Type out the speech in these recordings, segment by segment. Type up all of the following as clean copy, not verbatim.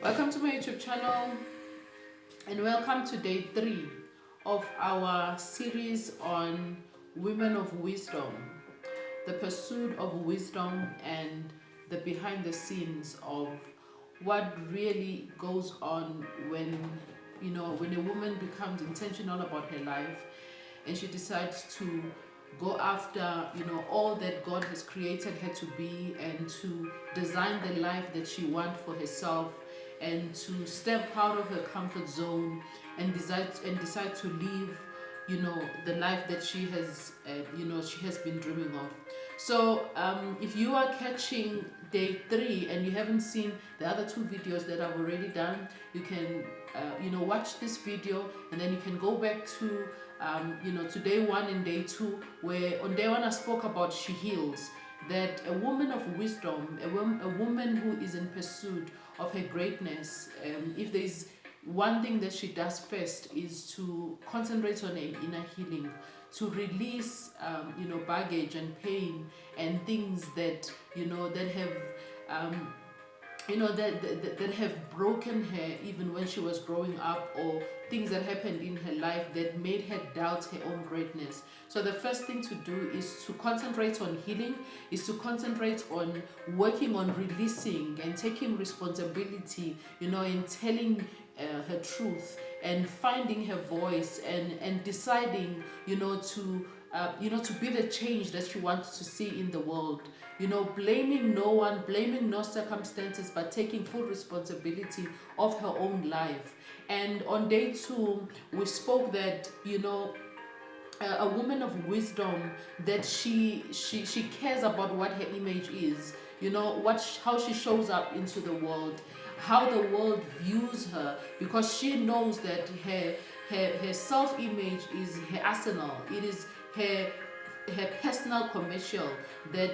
Welcome to my YouTube channel and welcome to day 3 of our series on women of wisdom, the pursuit of wisdom and the behind the scenes of what really goes on when when a woman becomes intentional about her life and she decides to go after all that God has created her to be, and to design the life that she wants for herself, and to step out of her comfort zone and decide to live the life that she has been dreaming of. So if you are catching day 3 and you haven't seen the other 2 videos that I've already done, you can watch this video, and then you can go back to to day 1 and day 2, where on day 1 I spoke about she heals, that a woman of wisdom, a woman who is in pursuit of her greatness, if there is one thing that she does first, is to concentrate on her inner healing, to release baggage and pain and things that that have that have broken her even when she was growing up, or things that happened in her life that made her doubt her own greatness. So the first thing to do is to concentrate on healing, is to concentrate on working on releasing and taking responsibility, and telling her truth and finding her voice, and deciding to be the change that she wants to see in the world. Blaming no one, blaming no circumstances, but taking full responsibility of her own life. And on day 2, we spoke that a woman of wisdom, that she cares about what her image is, how she shows up into the world, how the world views her, because she knows that her self-image is her arsenal. It is her personal commercial, that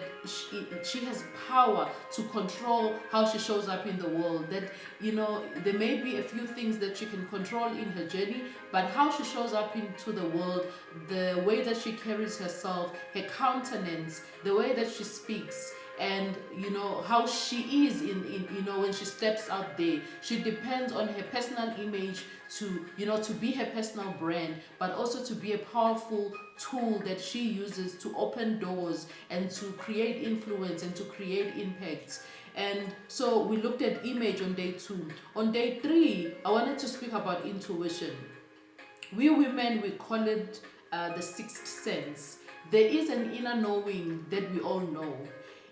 she has power to control how she shows up in the world. That there may be a few things that she can control in her journey, but how she shows up into the world, the way that she carries herself, her countenance, the way that she speaks, and how she is in when she steps out there, she depends on her personal image to to be her personal brand, but also to be a powerful tool that she uses to open doors and to create influence and to create impact. And so we looked at image on day 2. On day 3, I wanted to speak about intuition. We women, we call it the sixth sense. There is an inner knowing that we all know.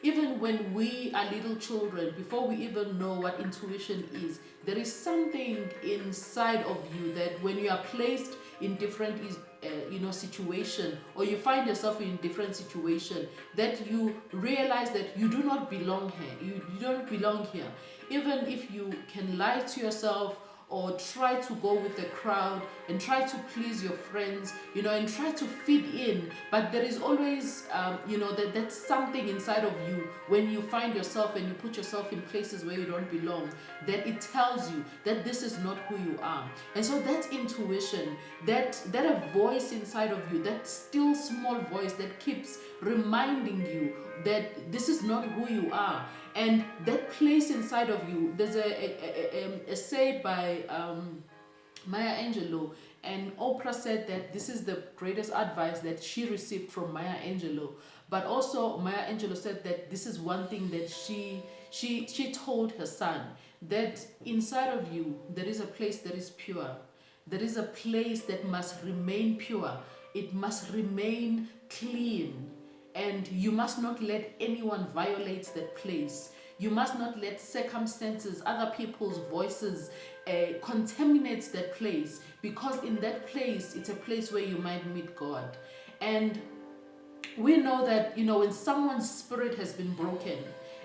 Even when we are little children, before we even know what intuition is, there is something inside of you that when you are placed in different situation, or you find yourself in different situation, that you realize that you do not belong here. You don't belong here. Even if you can lie to yourself, or try to go with the crowd and try to please your friends, and try to fit in, but there is always that's something inside of you when you find yourself and you put yourself in places where you don't belong, that it tells you that this is not who you are. And so that's intuition, that a voice inside of you, that still small voice that keeps reminding you that this is not who you are. And that place inside of you, there's a say by Maya Angelou, and Oprah said that this is the greatest advice that she received from Maya Angelou. But also Maya Angelou said that this is one thing that she told her son, that inside of you there is a place that is pure. There is a place that must remain pure. It must remain clean. And you must not let anyone violate that place. You must not let circumstances, other people's voices contaminate that place, because in that place, it's a place where you might meet God. And we know that, when someone's spirit has been broken,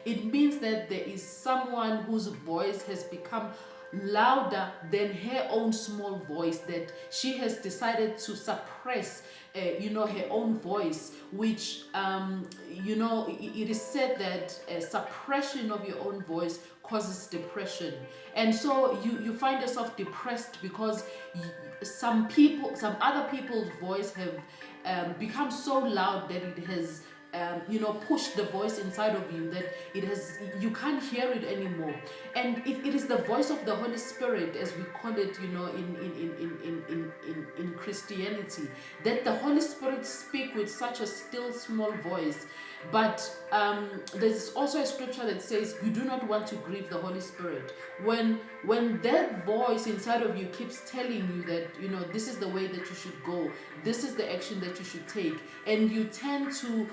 it means that there is someone whose voice has become louder than her own small voice, that she has decided to suppress her own voice, which it is said that suppression of your own voice causes depression. And so you find yourself depressed because some other people's voice have become so loud that it has push the voice inside of you that you can't hear it anymore. And if it is the voice of the Holy Spirit, as we call it, in Christianity, that the Holy Spirit speak with such a still small voice. But there's also a scripture that says you do not want to grieve the Holy Spirit. When that voice inside of you keeps telling you that this is the way that you should go, this is the action that you should take, and you tend to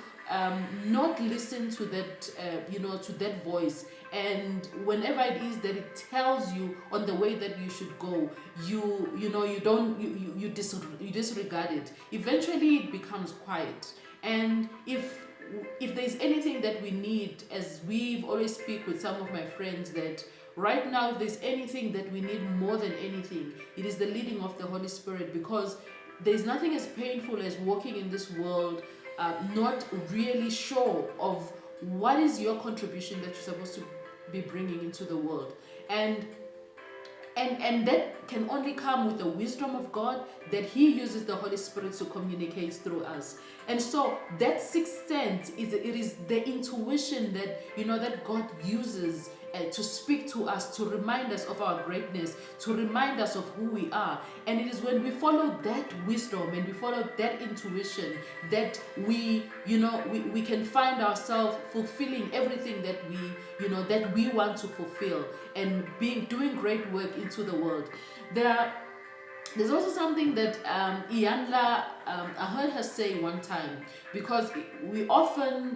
not listen to that to that voice, and whenever it is that it tells you on the way that you should go, you disregard it. Eventually it becomes quiet. And if there's anything that we need, as we've always speak with some of my friends, that right now if there's anything that we need more than anything, it is the leading of the Holy Spirit. Because there's nothing as painful as walking in this world not really sure of what is your contribution that you're supposed to be bringing into the world. And that can only come with the wisdom of God, that He uses the Holy Spirit to communicate through us. And so that sixth sense is the intuition that that God uses to speak to us, to remind us of our greatness, to remind us of who we are. And it is when we follow that wisdom and we follow that intuition that we can find ourselves fulfilling everything that we want to fulfill, and doing great work into the world. There's also something that Iyanla, I heard her say one time, because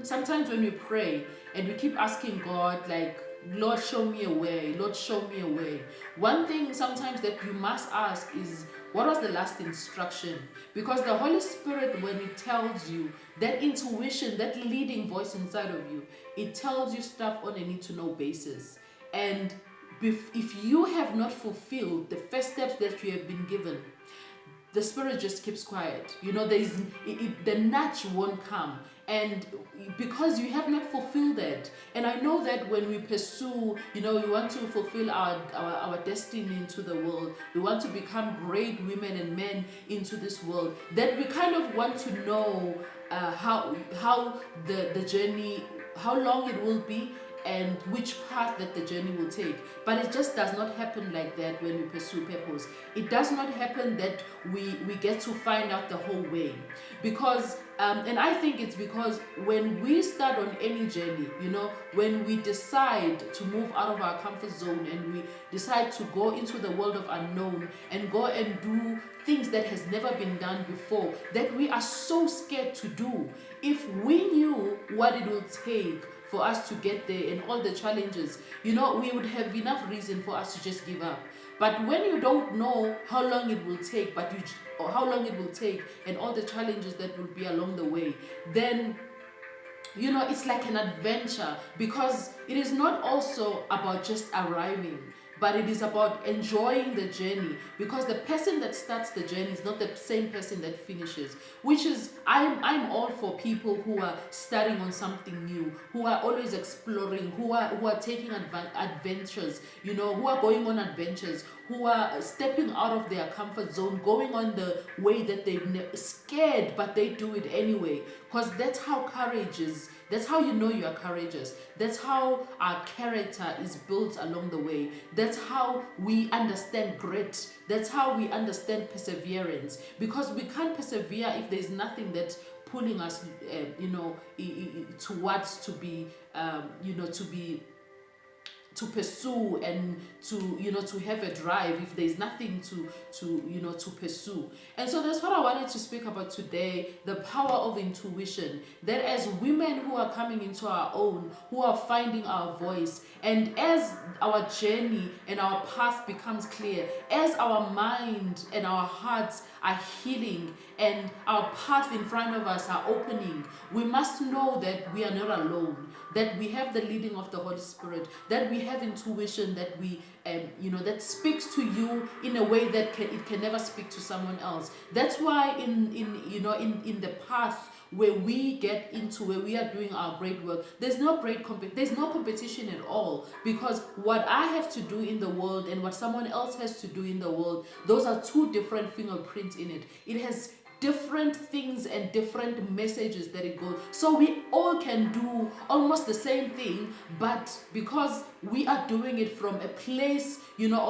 sometimes when we pray and we keep asking God, like, Lord, show me a way, Lord, show me a way. One thing sometimes that you must ask is, what was the last instruction? Because the Holy Spirit, when it tells you, that intuition, that leading voice inside of you, it tells you stuff on a need-to-know basis. And if you have not fulfilled the first steps that you have been given, the Spirit just keeps quiet. The nudge won't come. And because you have not fulfilled that. And I know that when we pursue, we want to fulfill our destiny into the world, we want to become great women and men into this world, that we kind of want to know how the journey, how long it will be, and which path that the journey will take. But it just does not happen like that when we pursue purpose. It does not happen that we get to find out the whole way. Because, and I think it's because when we start on any journey, when we decide to move out of our comfort zone and we decide to go into the world of unknown and go and do things that has never been done before, that we are so scared to do. If we knew what it will take for us to get there and all the challenges, we would have enough reason for us to just give up. But when you don't know how long it will take, and all the challenges that will be along the way, then it's like an adventure, because it is not also about just arriving, but it is about enjoying the journey, because the person that starts the journey is not the same person that finishes. Which is, I'm all for people who are starting on something new, who are always exploring, who are taking adventures, who are going on adventures, who are stepping out of their comfort zone, going on the way that they've scared, but they do it anyway. Because that's how courage is. That's how you are courageous. That's how our character is built along the way. That's how we understand grit. That's how we understand perseverance. Because we can't persevere if there's nothing that's pulling us, towards to pursue and to have a drive, if there's nothing to pursue. And so that's what I wanted to speak about today, the power of intuition, that as women who are coming into our own, who are finding our voice, and as our journey and our path becomes clear, as our mind and our hearts are healing and our path in front of us are opening, we must know that we are not alone, that we have the leading of the Holy Spirit, that we have intuition that that speaks to you in a way that it can never speak to someone else. That's why in the path where we get into, where we are doing our great work, there's no competition at all, because what I have to do in the world and what someone else has to do in the world, those are two different fingerprints in it. It has different things and different messages that it goes. So we all can do almost the same thing, but because we are doing it from a place, you know,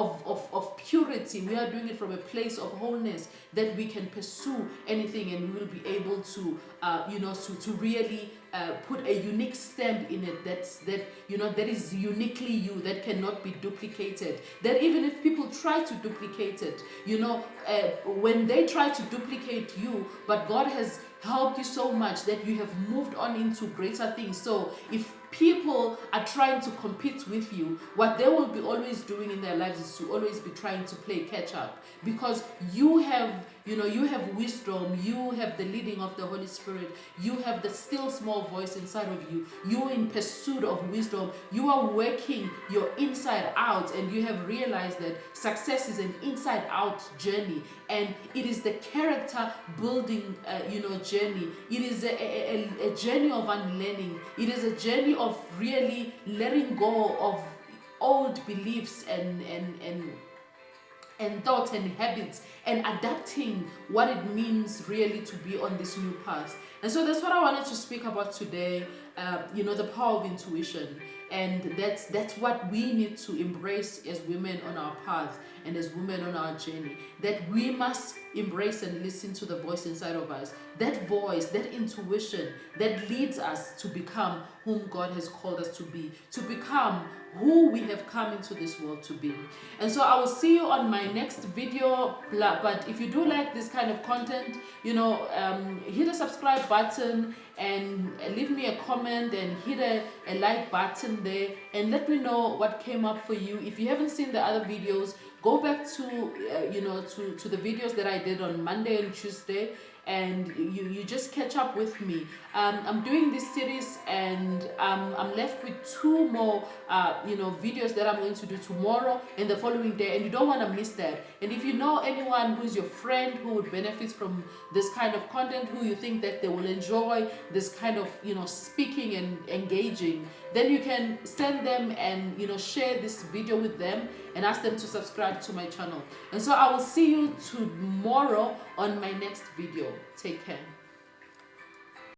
of purity, we are doing it from a place of wholeness, that we can pursue anything, and we will be able to, you know, to really put a unique stamp in it, that you know, that is uniquely you, that cannot be duplicated. That even if people try to duplicate it, you know, when they try to duplicate you, but God has helped you so much that you have moved on into greater things. So if people are trying to compete with you, what they will be always doing in their lives is to always be trying to play catch up, because you have, you know, you have wisdom, you have the leading of the Holy Spirit, you have the still small voice inside of you, you're in pursuit of wisdom, you are working your inside out, and you have realized that success is an inside out journey, and it is the character building, you know, journey. It is a journey of unlearning. It is a journey of really letting go of old beliefs and thoughts and habits, and adapting what it means really to be on this new path. And so that's what I wanted to speak about today, you know, the power of intuition. And that's what we need to embrace as women on our path and as women on our journey, that we must embrace and listen to the voice inside of us, that voice, that intuition that leads us to become whom God has called us to become who we have come into this world to be. And so I will see you on my next video. But if you do like this kind of content, you know, hit the subscribe button and leave me a comment, and hit a like button there, and let me know what came up for you. If you haven't seen the other videos, go back to you know, to the videos that I did on Monday and Tuesday, and you just catch up with me. I'm doing this series, and I'm left with 2 more you know, videos that I'm going to do tomorrow and the following day, and you don't want to miss that. And if you know anyone who is your friend who would benefit from this kind of content, who you think that they will enjoy this kind of, you know, speaking and engaging, then you can send them and, you know, share this video with them and ask them to subscribe to my channel. And so I will see you tomorrow on my next video. Take care.